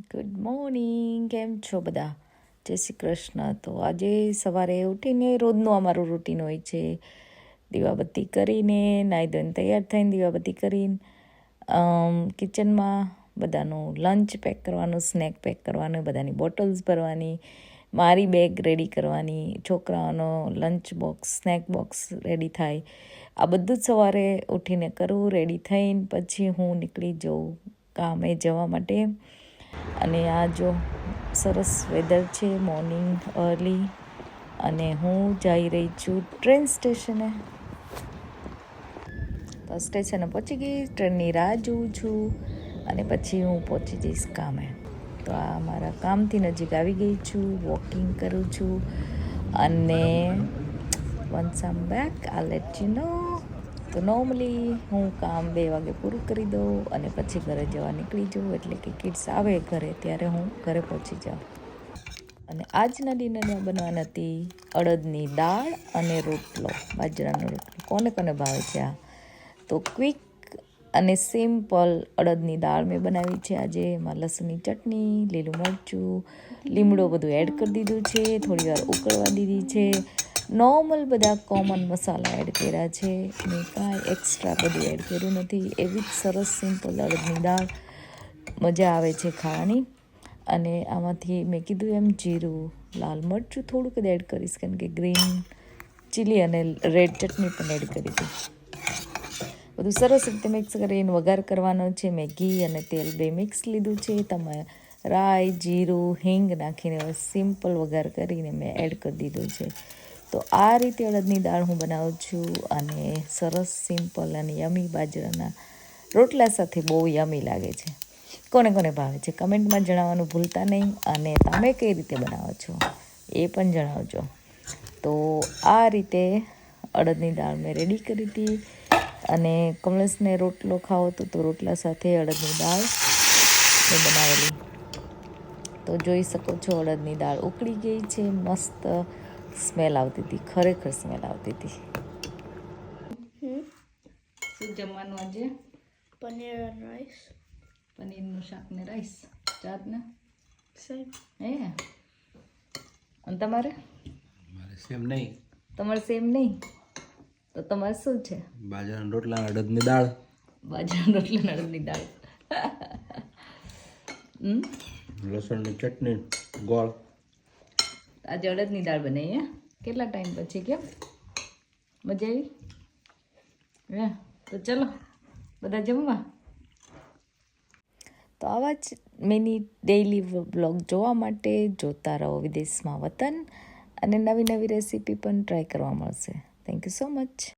Good morning, કેમ છો બધા? જય શ્રી કૃષ્ણ. તો આજે સવારે ઉઠીને રોજનું અમારું રૂટીન હોય છે, દીવાબત્તી કરીને નાહી ધોઈને તૈયાર થઈને દીવાબત્તી કરીને કિચનમાં બધાનું લંચ પેક કરવાનું, સ્નેક પેક કરવાનું, બધાની બોટલ્સ ભરવાની, મારી બેગ રેડી કરવાની, છોકરાઓનો lunch box snack box ready થાય. આ બધું જ સવારે ઉઠીને કરું. રેડી થઈને પછી હું નીકળી જાઉં કામે જવા માટે. અને આ જો સરસ વેધર છે, મોર્નિંગ અર્લી, અને હું જઈ રહી છું ટ્રેન સ્ટેશને. તો સ્ટેશને પહોંચી ગઈ, ટ્રેનની રાહ જોઉં છું અને પછી હું પહોંચી જઈશ કામે. તો આ મારા કામથી નજીક આવી ગઈ છું, વોકિંગ કરું છું અને once am back I let you know. તો નોર્મલી હું કામ 2 વાગે પૂરું કરી દઉં અને પછી ઘરે જવા નીકળી જાઉં, એટલે કે કિડ્સ આવે ઘરે ત્યારે હું ઘરે પહોંચી જાઉં. અને આજના ડિનરમાં બનવાની હતી અડદની દાળ અને રોટલો, બાજરાનો રોટલો. કોને કોને ભાવે છે આ? તો ક્વિક અને સિમ્પલ અડદની દાળ મેં બનાવી છે આજે. એમાં લસણની ચટણી, લીલું મરચું, લીમડો બધું એડ કરી દીધું છે, થોડી વાર ઉકળવા દીધી છે. નોર્મલ બધા કોમન મસાલા એડ કર્યા છે, મેં કાંઈ એક્સ્ટ્રા બધું એડ કર્યું નથી. એવી જ સરસ સિમ્પલ અડદની દાળ મજા આવે છે ખાવાની. અને આમાંથી મેં કીધું એમ જીરું, લાલ મરચું થોડુંક જ એડ કરીશ, કારણ કે ગ્રીન ચીલી અને રેડ ચટણી પણ એડ કરી હતી. બધું સરસ રીતે મિક્સ કરીને વઘાર કરવાનો છે. મેં ઘી અને તેલ 2 મિક્સ લીધું છે. તમે રાઈ, જીરું, હિંગ નાખીને સિમ્પલ વઘાર કરીને મેં એડ કરી દીધું છે. તો આ રીતે અડદની દાળ હું બનાવું છું, અને સરસ સિમ્પલ અને યમી બાજરાના રોટલા સાથે બહુ યમી લાગે છે. કોને કોને ભાવે છે કમેન્ટમાં જણાવવાનું ભૂલતા નહીં, અને તમે કઈ રીતે બનાવો છો એ પણ જણાવજો. તો આ રીતે અડદની દાળ મેં રેડી કરી હતી. અને કમલેશને રોટલો ખાવો હતો, તો રોટલા સાથે અડદની દાળ મેં બનાવેલી. તો જોઈ શકો છો અડદની દાળ ઉકળી ગઈ છે, મસ્ત સ્મેલ આવતી હતી, ખરેખર સ્મેલ આવતી હતી. શું જમવાનું આજે? પનીર અને રાઈસ. પનીરનું શાક ને રાઈસ. ચાટ ને સેમ. હે? અને તમારે? મારે સેમ નહીં. તમારે સેમ નહીં? તો તમારે શું છે? બાજરાના રોટલા, અડદની દાળ. બાજરાના રોટલા ને અડદની દાળ. લસણની ચટણી, ગોળ. આજે અડદની દાળ બનાવી હે? કેટલા ટાઈમ પછી? કેમ મજા આવી? હે? તો ચલો બધા જમવા. તો આવા જ મિની ડેઈલી બ્લોગ જોવા માટે જોતા રહો વિદેશમાં વતન, અને નવી નવી રેસીપી પણ ટ્રાય કરવા મળશે. Thank you so much.